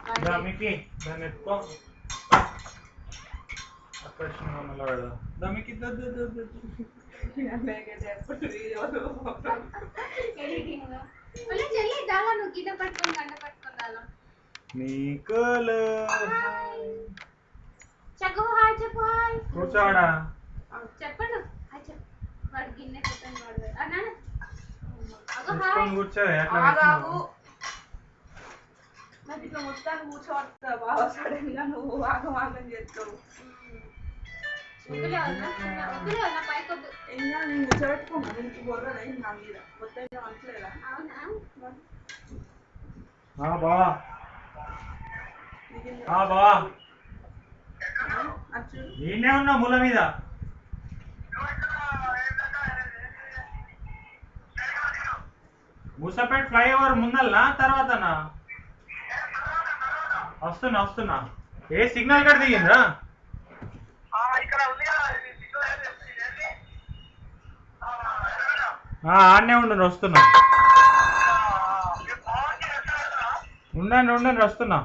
దమికి దాన్ని ఎత్తుకో ఆకర్షణగా మళ్ళీ పెడదాం దమికి కూర్చోడా చెప్పండి కూర్చోవే నాకు ఇట్లా మొత్తాన్ని కూర్చోవట్లేదు బాగా సడన్ గా నువ్వు ఆగమాగం చేస్తావు నేను కూర్చోబెట్టుకున్నా దీనికి బొర్రదా నా మీద మొత్తం అనట్లేదా బావా నేనే ఉన్నా మూల మీద మూసపేట్ ఫ్లైఓవర్ ముందల్నా తర్వాతనా వస్తున్నా ఏ సిగ్నల్ కట్ దిగిందా ఆడనే ఉండు వస్తున్నా ఉండండి వస్తున్నా